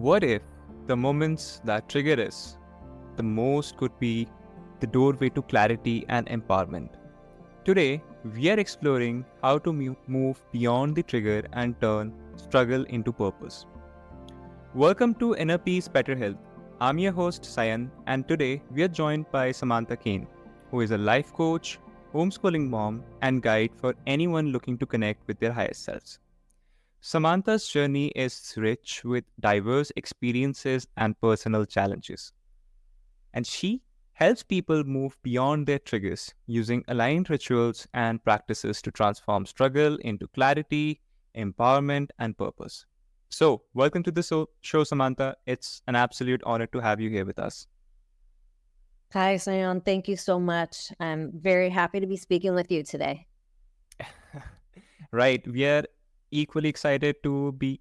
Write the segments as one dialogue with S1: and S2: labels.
S1: What if the moments that trigger us the most could be the doorway to clarity and empowerment? Today, we are exploring how to move beyond the trigger and turn struggle into purpose. Welcome to Inner Peace Better Health. I'm your host, Sayan, and today we are joined by Samantha Kane, who is a life coach, homeschooling mom, and guide for anyone looking to connect with their highest selves. Samantha's journey is rich with diverse experiences and personal challenges, and she helps people move beyond their triggers using aligned rituals and practices to transform struggle into clarity, empowerment, and purpose. So, welcome to the show, Samantha. It's an absolute honor to have you here with us.
S2: Hi, Sayon. Thank you so much. I'm very happy to be speaking with you today.
S1: Right. We are equally excited to be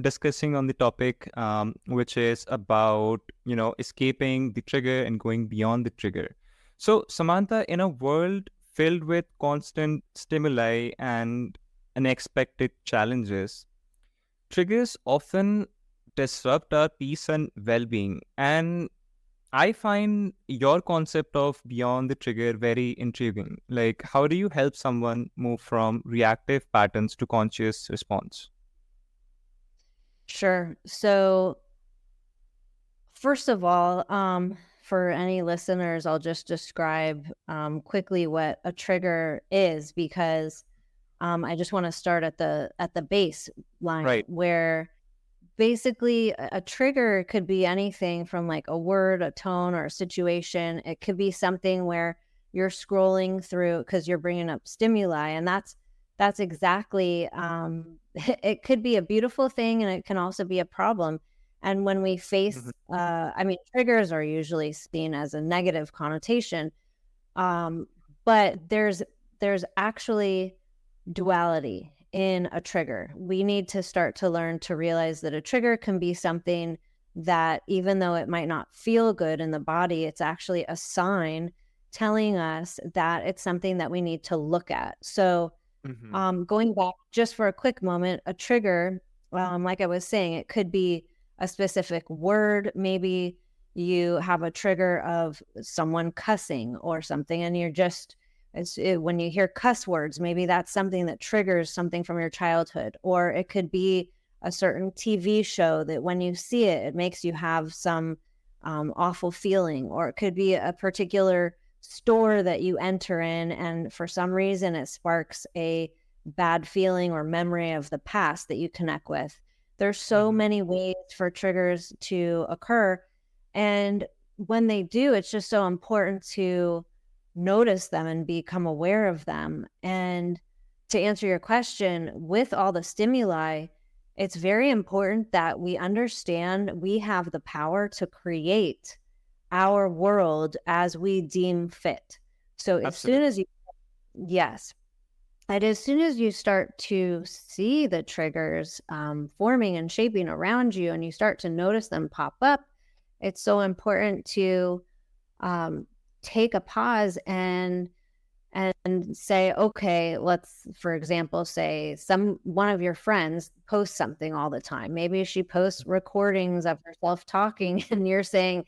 S1: discussing on the topic, which is about, escaping the trigger and going beyond the trigger. So, Samantha, in a world filled with constant stimuli and unexpected challenges, triggers often disrupt our peace and well-being. And I find your concept of beyond the trigger very intriguing. Like, how do you help someone move from reactive patterns to conscious response?
S2: Sure. So, first of all, for any listeners, I'll just describe quickly what a trigger is because I just want to start at the baseline
S1: Right.
S2: where basically a trigger could be anything from like a word, a tone, or a situation. It could be something where you're scrolling through because you're bringing up stimuli, and that's exactly it could be a beautiful thing, and it can also be a problem. And when we
S1: Mhm.
S2: face, triggers are usually seen as a negative connotation, um, but there's actually duality in a trigger. We need to start to learn to realize that a trigger can be something that, even though it might not feel good in the body, it's actually a sign telling us that it's something that we need to look at. So,
S1: Mhm.
S2: going back just for a quick moment, a trigger, like I was saying, it could be a specific word. Maybe you have a trigger of someone cussing or something, and you're just when you hear cuss words, maybe that's something that triggers something from your childhood. Or it could be a certain TV show that when you see it, it makes you have some awful feeling. Or it could be a particular store that you enter in, and for some reason, it sparks a bad feeling or memory of the past that you connect with. There's so
S1: Mhm.
S2: many ways for triggers to occur. And when they do, it's just so important to notice them and become aware of them. And to answer your question, with all the stimuli, it's very important that we understand we have the power to create our world as we deem fit. So as soon
S1: Absolutely.
S2: as you, yes, and as soon as you start to see the triggers forming and shaping around you, and you start to notice them pop up, it's so important to um, take a pause and say, okay, let's, for example, say one of your friends posts something all the time. Maybe she posts recordings of herself talking, and you're saying,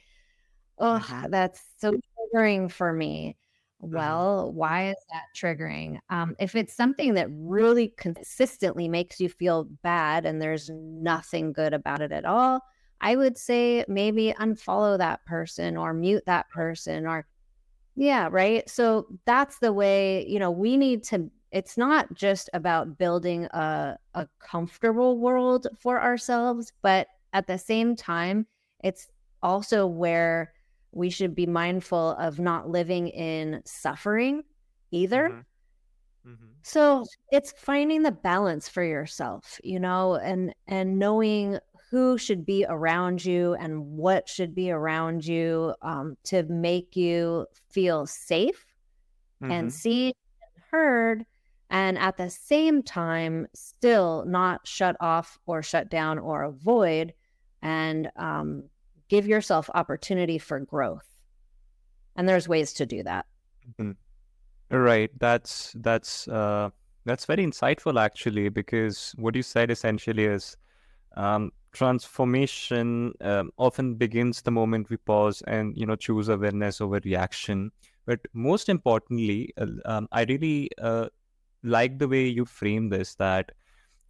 S2: oh,
S1: Mhm.
S2: that's so triggering for me.
S1: Mhm.
S2: Well, why is that triggering? If it's something that really consistently makes you feel bad and there's nothing good about it at all, I would say maybe unfollow that person or mute that person or, yeah, right. So that's the way, we need to, it's not just about building a comfortable world for ourselves, but at the same time, it's also where we should be mindful of not living in suffering either.
S1: Mhm. Mhm.
S2: So it's finding the balance for yourself, and knowing who should be around you and what should be around you to make you feel safe and
S1: Mhm.
S2: seen and heard, and at the same time, still not shut off or shut down or avoid, and give yourself opportunity for growth. And there's ways to do that.
S1: Mhm. Right. That's very insightful actually, because what you said essentially is transformation often begins the moment we pause and choose awareness over reaction. But most importantly, I really like the way you frame this, that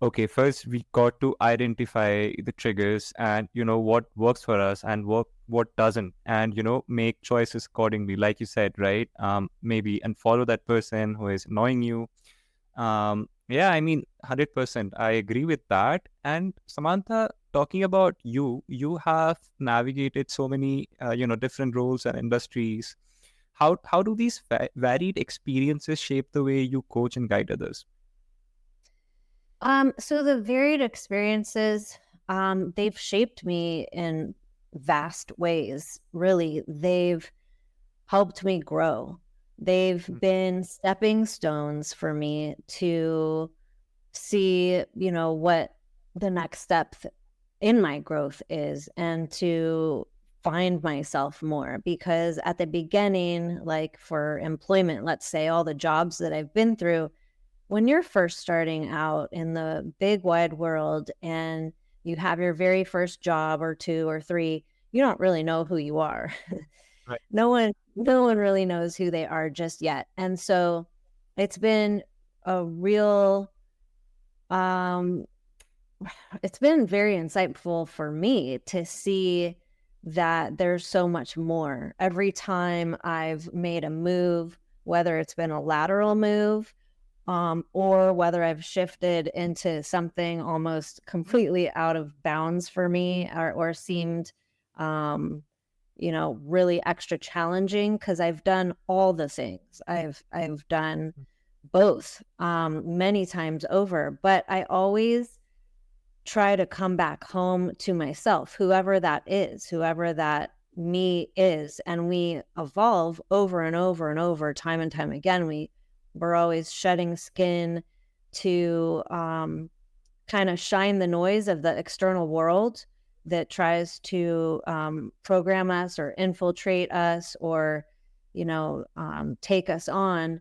S1: okay, first we got to identify the triggers and what works for us and what doesn't, and make choices accordingly, like you said, right? Maybe unfollow that person who is annoying you. Yeah, I mean, 100%, I agree with that. And Samantha, talking about you have navigated so many different roles and industries. How do these varied experiences shape the way you coach and guide others?
S2: So the varied experiences, they've shaped me in vast ways. Really, they've helped me grow. They've been stepping stones for me to see, what the next step in my growth is, and to find myself more. Because at the beginning, like for employment, let's say all the jobs that I've been through, when you're first starting out in the big wide world and you have your very first job or two or three, you don't really know who you are.
S1: Right.
S2: No one really knows who they are just yet. And so it's been a real um it's been very insightful for me to see that there's so much more. Every time I've made a move, whether it's been a lateral move, or whether I've shifted into something almost completely out of bounds for me, or seemed, um, really extra challenging, because I've done all the things. I've done both, many times over, but I always try to come back home to myself, whoever that is, whoever that me is. And we evolve over and over and over, time and time again. We're always shedding skin to kind of shine the noise of the external world that tries to program us or infiltrate us, or take us on.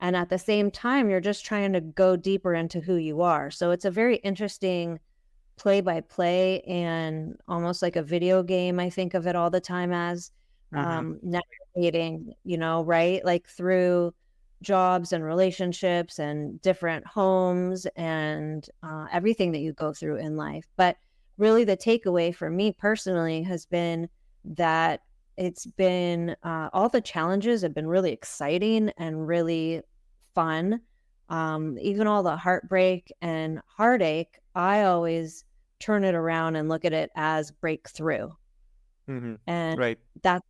S2: And at the same time, you're just trying to go deeper into who you are. So it's a very interesting play by play, and almost like a video game. I think of it all the time as
S1: Mm-hmm.
S2: navigating, right? Like through jobs and relationships and different homes, and everything that you go through in life. But really, the takeaway for me personally has been that it's been all the challenges have been really exciting and really fun. Even all the heartbreak and heartache, I always turn it around and look at it as breakthrough.
S1: Mm-hmm.
S2: And
S1: Right.
S2: that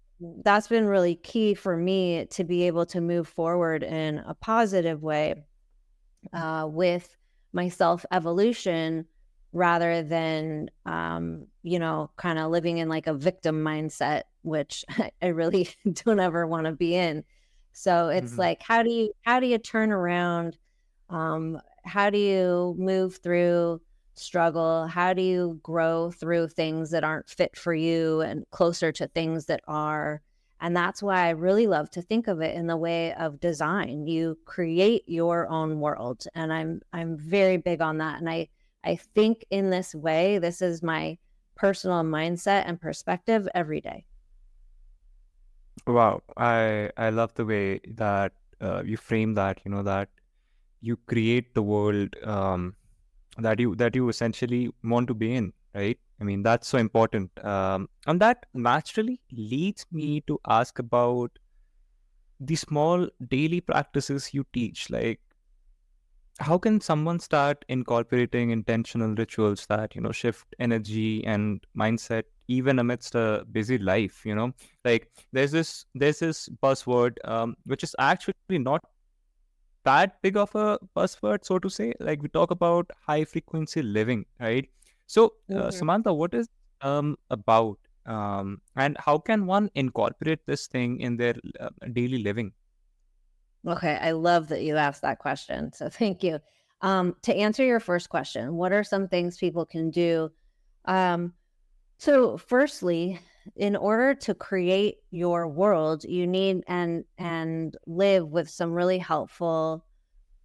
S2: that's been really key for me to be able to move forward in a positive way, with my self evolution, rather than kind of living in like a victim mindset, which I really don't ever want to be in. So it's
S1: Mm-hmm.
S2: like, how do you turn around, how do you move through struggle, how do you grow through things that aren't fit for you and closer to things that are. And that's why I really love to think of it in the way of design. You create your own world, and I'm very big on that. And I think in this way. This is my personal mindset and perspective every day.
S1: Wow, I love the way that you frame that. That you create the world that you essentially want to be in, right? I mean, that's so important. And that naturally leads me to ask about the small daily practices you teach. Like, how can someone start incorporating intentional rituals that shift energy and mindset even amidst a busy life? Like, there's this buzzword, which is actually not that big of a buzzword, so to say. Like, we talk about high frequency living, right? So,
S2: Mhm.
S1: Samantha, what is about, and how can one incorporate this thing in their daily living?
S2: Okay, I love that you asked that question. So thank you. To answer your first question, what are some things people can do? Um, so firstly, in order to create your world, you need and live with some really helpful,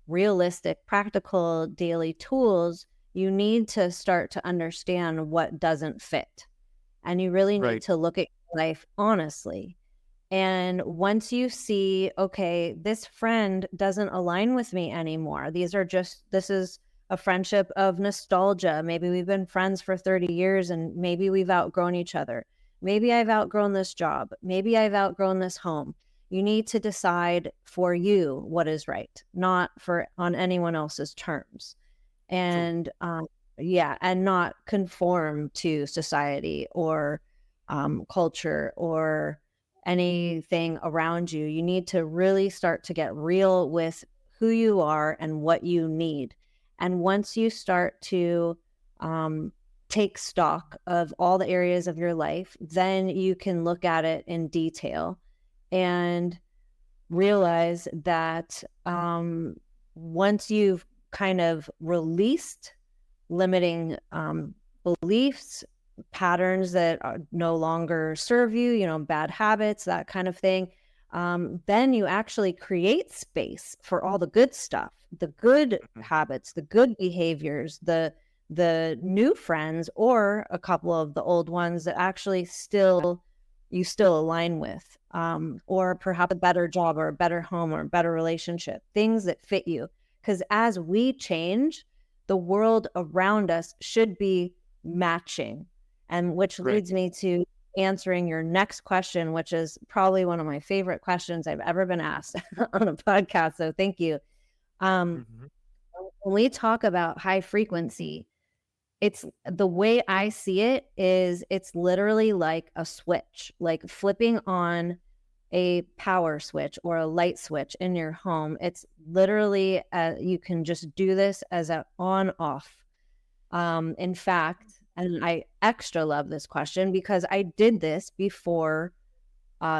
S2: realistic, practical daily tools. you need to start to understand what doesn't fit. And you really need
S1: Right.
S2: to look at your life honestly. And once you see, okay, this friend doesn't align with me anymore. This is a friendship of nostalgia. Maybe we've been friends for 30 years and maybe we've outgrown each other. Maybe I've outgrown this job. Maybe I've outgrown this home. You need to decide for you what is right, not for on anyone else's terms.
S1: True.
S2: And and not conform to society or culture or anything around you. You need to really start to get real with who you are and what you need. And once you start to take stock of all the areas of your life, then you can look at it in detail and realize that once you've kind of released limiting beliefs, patterns that no longer serve you, bad habits, that kind of thing, then you actually create space for all the good stuff, the good habits, the good behaviors, the new friends, or a couple of the old ones that actually you still align with, or perhaps a better job or a better home or a better relationship, things that fit you. Because as we change, the world around us should be matching. And which
S1: Right.
S2: leads me to answering your next question, which is probably one of my favorite questions I've ever been asked on a podcast. So thank you. When we talk about high frequency, it's the way I see it is it's literally like a switch, like flipping on a power switch or a light switch in your home. It's literally, you can just do this as an on off. In fact, and I extra love this question because I did this before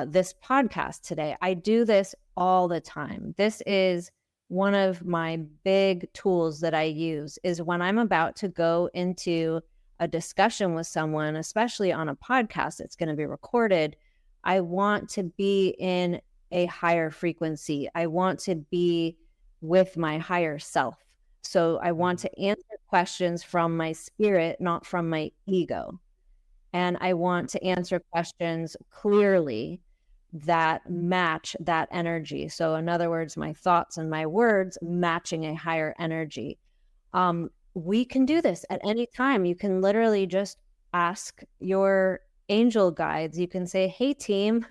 S2: this podcast today. I do this all the time. This is one of my big tools that I use is when I'm about to go into a discussion with someone, especially on a podcast that's going to be recorded. I want to be in a higher frequency. I want to be with my higher self. So I want to answer questions from my spirit, not from my ego. And I want to answer questions clearly that match that energy. So in other words, my thoughts and my words matching a higher energy. We can do this at any time. You can literally just ask your angel guides. You can say, hey, team,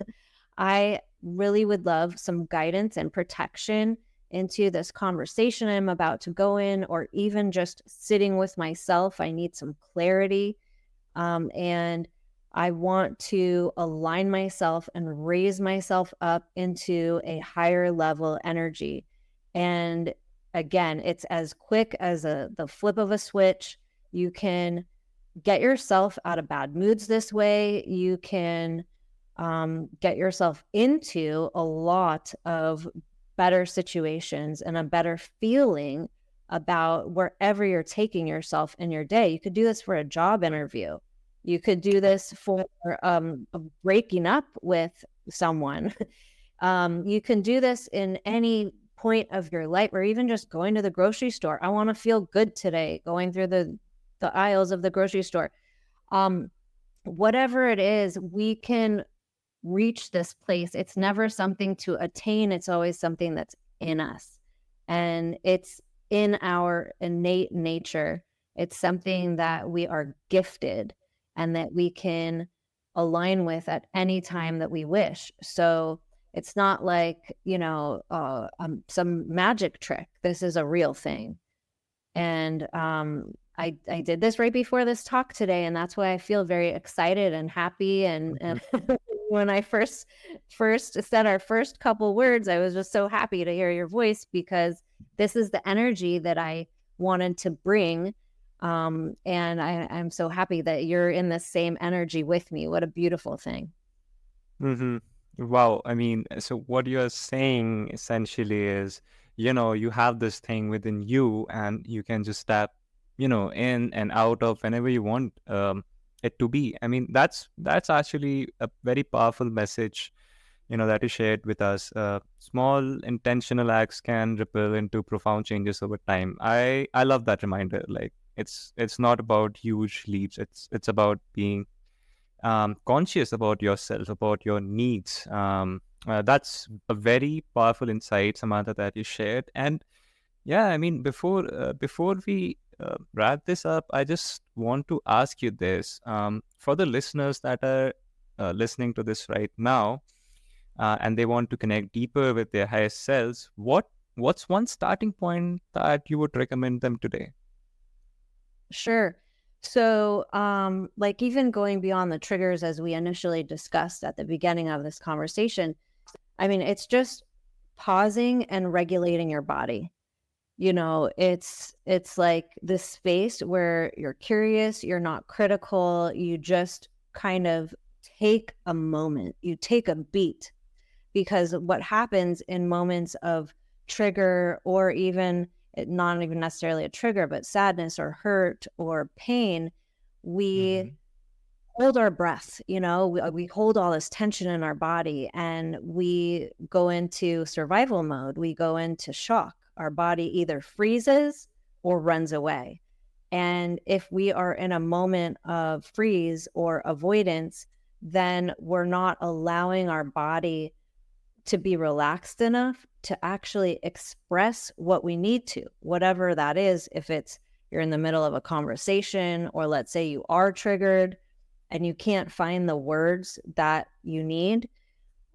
S2: I really would love some guidance and protection into this conversation I'm about to go in, or even just sitting with myself. I need some clarity. And I want to align myself and raise myself up into a higher level energy. And again, it's as quick as the flip of a switch. You can get yourself out of bad moods this way. You can get yourself into a lot of better situations and a better feeling about wherever you're taking yourself in your day. You could do this for a job interview. You could do this for breaking up with someone. You can do this in any point of your life, or even just going to the grocery store. I want to feel good today, going through the aisles of the grocery store. Whatever it is, we can reach this place. It's never something to attain. It's always something that's in us. And it's in our innate nature. It's something that we are gifted and that we can align with at any time that we wish. So it's not like, some magic trick. This is a real thing. And I did this right before this talk today, and that's why I feel very excited and happy. And when I first said our first couple words, I was just so happy to hear your voice, because this is the energy that I wanted to bring. And I'm so happy that you're in the same energy with me. What a beautiful thing.
S1: Wow. I mean, so what you're saying essentially is, you have this thing within you and you can just tap, in and out of whenever you want it to be. I mean, that's actually a very powerful message, that you shared with us. Small intentional acts can ripple into profound changes over time. I love that reminder. Like, It's not about huge leaps. It's about being conscious about yourself, about your needs. That's a very powerful insight, Samantha, that you shared. And yeah, I mean, before we wrap this up, I just want to ask you this: for the listeners that are listening to this right now, and they want to connect deeper with their higher selves, what's one starting point that you would recommend them today?
S2: Sure. So, like even going beyond the triggers as we initially discussed at the beginning of this conversation, I mean, it's just pausing and regulating your body. It's like this space where you're curious, you're not critical, you just kind of take a moment, you take a beat, because what happens in moments of trigger, or even not even necessarily a trigger, but sadness or hurt or pain, we hold our breath. We hold all this tension in our body and we go into survival mode. We go into shock. Our body either freezes or runs away. And if we are in a moment of freeze or avoidance, then we're not allowing our body to be relaxed enough to actually express what we need to, whatever that is. If it's you're in the middle of a conversation, or let's say you are triggered and you can't find the words that you need,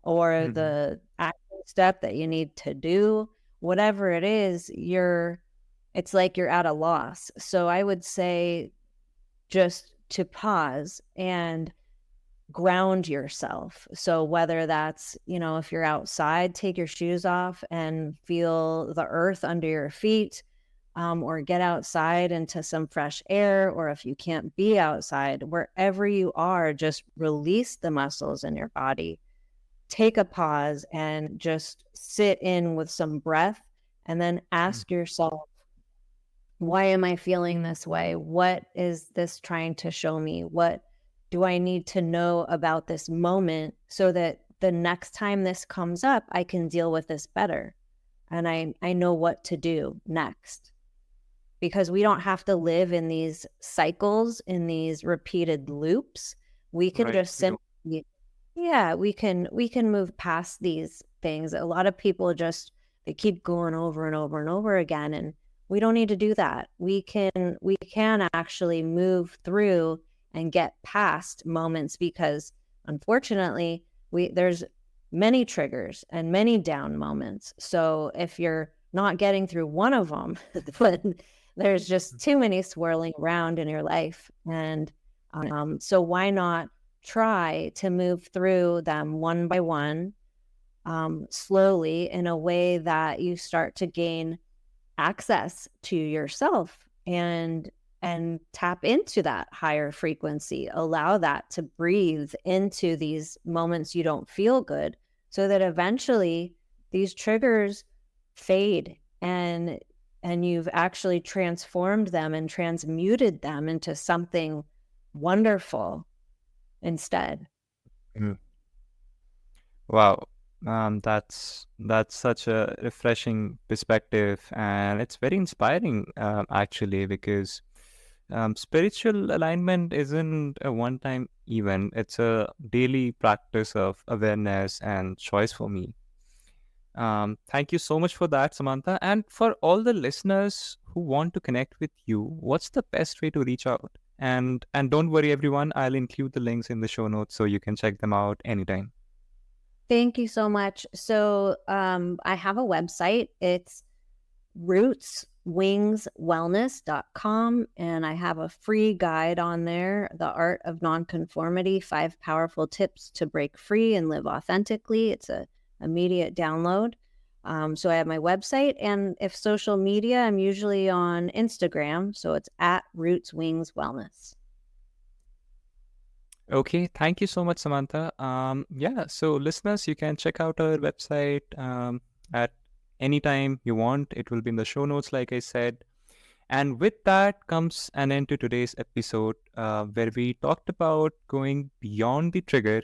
S2: or the action step that you need to do, whatever it is, it's like you're at a loss. So I would say just to pause and ground yourself. So whether that's, if you're outside, take your shoes off and feel the earth under your feet, or get outside into some fresh air. Or if you can't be outside, wherever you are, just release the muscles in your body. Take a pause and just sit in with some breath, and then ask yourself, why am I feeling this way? What is this trying to show me? What do I need to know about this moment so that the next time this comes up, I can deal with this better? And I know what to do next. Because we don't have to live in these cycles, in these repeated loops. We can just simply, we can move past these things. A lot of people they keep going over and over and over again, and we don't need to do that. We can actually move through and get past moments, because unfortunately there's many triggers and many down moments. So if you're not getting through one of them, then there's just too many swirling around in your life. And so why not try to move through them one by one, slowly, in a way that you start to gain access to yourself and tap into that higher frequency. Allow that to breathe into these moments you don't feel good, so that eventually these triggers fade, and you've actually transformed them and transmuted them into something wonderful instead.
S1: Wow. That's such a refreshing perspective, and it's very inspiring, actually, because spiritual alignment isn't a one-time event. It's a daily practice of awareness and choice for me. Thank you so much for that, Samantha. And for all the listeners who want to connect with you, what's the best way to reach out? And don't worry, everyone, I'll include the links in the show notes so you can check them out anytime.
S2: Thank you so much. So I have a website. It's rootswingswellness.com, and I have a free guide on there, The Art of Nonconformity, 5 Powerful Tips to Break Free and Live Authentically. It's a immediate download. So I have my website, and if social media, I'm usually on Instagram. So it's at rootswingswellness.
S1: Okay, thank you so much, Samantha. Yeah, so listeners, you can check out our website at any time you want. It will be in the show notes, like I said. And with that comes an end to today's episode, where we talked about going beyond the trigger,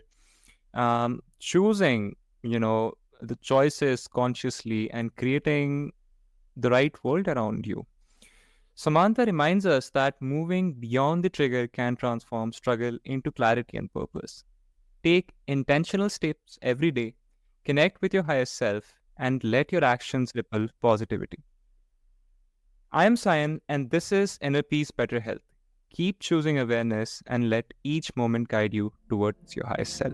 S1: choosing, the choices consciously, and creating the right world around you. Samantha reminds us that moving beyond the trigger can transform struggle into clarity and purpose. Take intentional steps every day, connect with your higher self, and let your actions ripple positivity. I am Sayan, and this is Inner Peace Better Health. Keep choosing awareness and let each moment guide you towards your highest self.